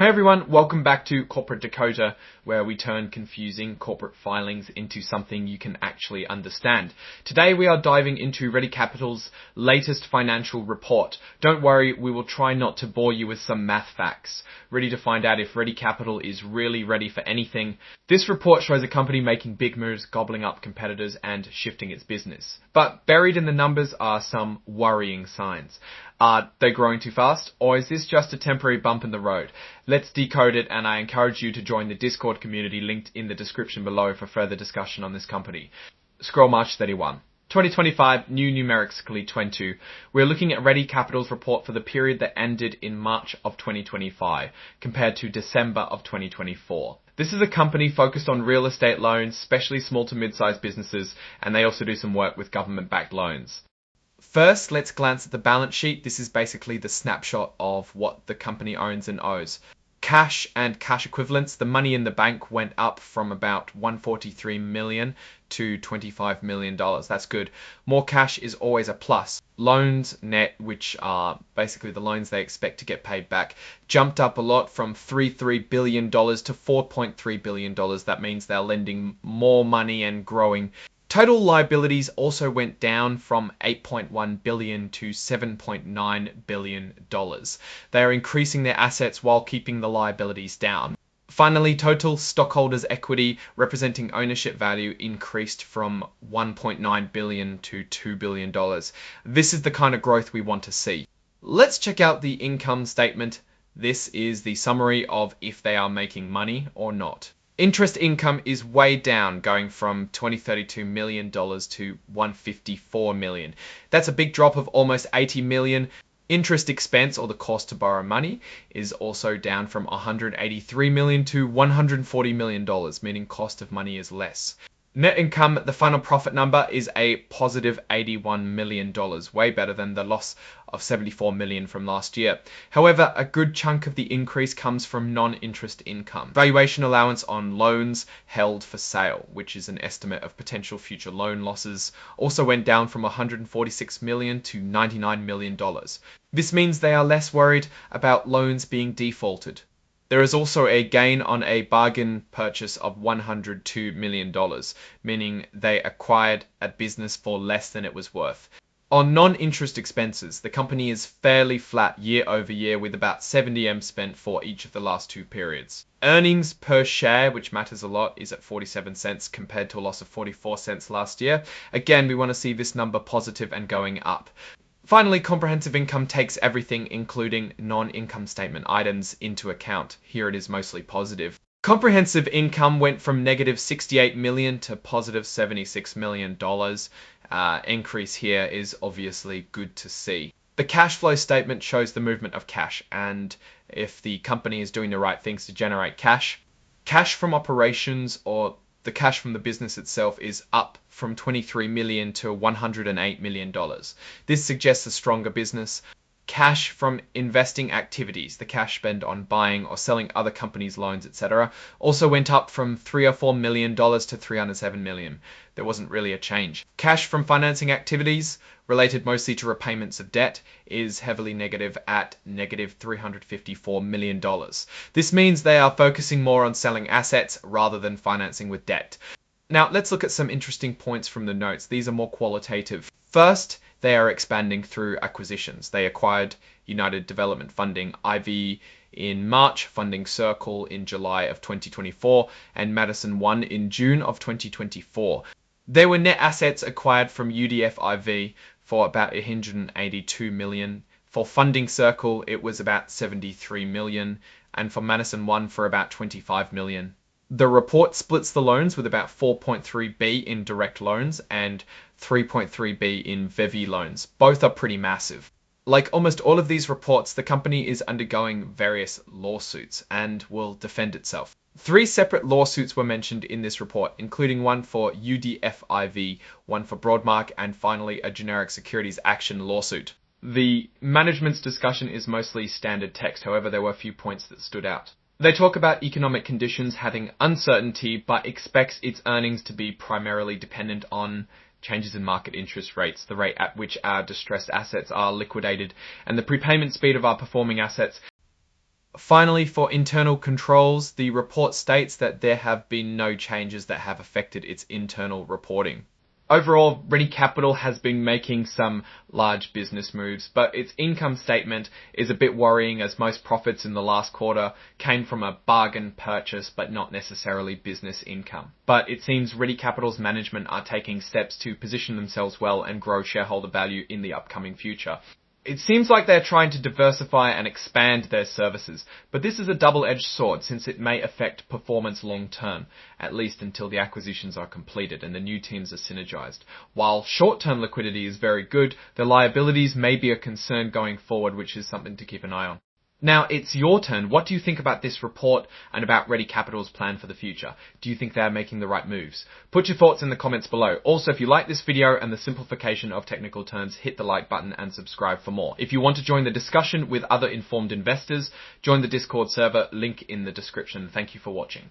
Hey everyone, welcome back to Corporate Dakota, where we turn confusing corporate filings into something you can actually understand. Today we are diving into Ready Capital's latest financial report. Don't worry, we will try not to bore you with some math facts. Ready to find out if Ready Capital is really ready for anything. This report shows a company making big moves, gobbling up competitors and shifting its business. But buried in the numbers are some worrying signs. Are they growing too fast, or is this just a temporary bump in the road? Let's decode it, and I encourage you to join the Discord community linked in the description below for further discussion on this company. Scroll March 31. 2025, new numerically 22. We're looking at Ready Capital's report for the period that ended in March of 2025, compared to December of 2024. This is a company focused on real estate loans, especially small to mid-sized businesses, and they also do some work with government-backed loans. First, let's glance at the balance sheet. This is basically the snapshot of what the company owns and owes. Cash and cash equivalents, the money in the bank went up from about $143 million to $25 million. That's good. More cash is always a plus. Loans net, which are basically the loans they expect to get paid back, jumped up a lot from $3.3 billion to $4.3 billion. That means they're lending more money and growing. Total liabilities also went down from $8.1 billion to $7.9 billion. They are increasing their assets while keeping the liabilities down. Finally, total stockholders' equity representing ownership value increased from $1.9 billion to $2 billion. This is the kind of growth we want to see. Let's check out the income statement. This is the summary of if they are making money or not. Interest income is way down, going from $32 million to $154 million. That's a big drop of almost $80 million. Interest expense, or the cost to borrow money, is also down from $183 million to $140 million, meaning cost of money is less. Net income, the final profit number, is a positive $81 million, way better than the loss of $74 million from last year. However, a good chunk of the increase comes from non-interest income. Valuation allowance on loans held for sale, which is an estimate of potential future loan losses, also went down from $146 million to $99 million. This means they are less worried about loans being defaulted. There is also a gain on a bargain purchase of $102 million, meaning they acquired a business for less than it was worth. On non-interest expenses, the company is fairly flat year over year with about 70 M spent for each of the last two periods. Earnings per share, which matters a lot, is at 47 cents compared to a loss of 44 cents last year. Again, we want to see this number positive and going up. Finally, comprehensive income takes everything, including non-income statement items, into account. Here it is mostly positive. Comprehensive income went from negative $68 million to positive $76 million. Increase here is obviously good to see. The cash flow statement shows the movement of cash, and if the company is doing the right things to generate cash, cash from operations, or the cash from the business itself, is up from $23 million to $108 million. This suggests a stronger business. Cash from investing activities, the cash spent on buying or selling other companies' loans, etc., also went up from $3 or $4 million to $307 million. There wasn't really a change. Cash from financing activities, related mostly to repayments of debt, is heavily negative at negative $354 million. This means they are focusing more on selling assets rather than financing with debt. Now, let's look at some interesting points from the notes. These are more qualitative. First, they are expanding through acquisitions. They acquired United Development Funding IV in March, Funding Circle in July of 2024, and Madison One in June of 2024. There were net assets acquired from UDF IV for about $182 million. For Funding Circle, it was about $73 million, and for Madison One for about $25 million. The report splits the loans with about 4.3B in direct loans and 3.3B in VEVI loans. Both are pretty massive. Like almost all of these reports, the company is undergoing various lawsuits and will defend itself. 3 separate lawsuits were mentioned in this report, including one for UDF-IV, one for Broadmark, and finally a generic securities action lawsuit. The management's discussion is mostly standard text, however there were a few points that stood out. They talk about economic conditions having uncertainty, but expects its earnings to be primarily dependent on changes in market interest rates, the rate at which our distressed assets are liquidated, and the prepayment speed of our performing assets. Finally, for internal controls, the report states that there have been no changes that have affected its internal reporting. Overall, Ready Capital has been making some large business moves, but its income statement is a bit worrying as most profits in the last quarter came from a bargain purchase, but not necessarily business income. But it seems Ready Capital's management are taking steps to position themselves well and grow shareholder value in the upcoming future. It seems like they're trying to diversify and expand their services, but this is a double-edged sword since it may affect performance long term, at least until the acquisitions are completed and the new teams are synergized. While short-term liquidity is very good, the liabilities may be a concern going forward, which is something to keep an eye on. Now, it's your turn. What do you think about this report and about Ready Capital's plan for the future? Do you think they're making the right moves? Put your thoughts in the comments below. Also, if you like this video and the simplification of technical terms, hit the like button and subscribe for more. If you want to join the discussion with other informed investors, join the Discord server, link in the description. Thank you for watching.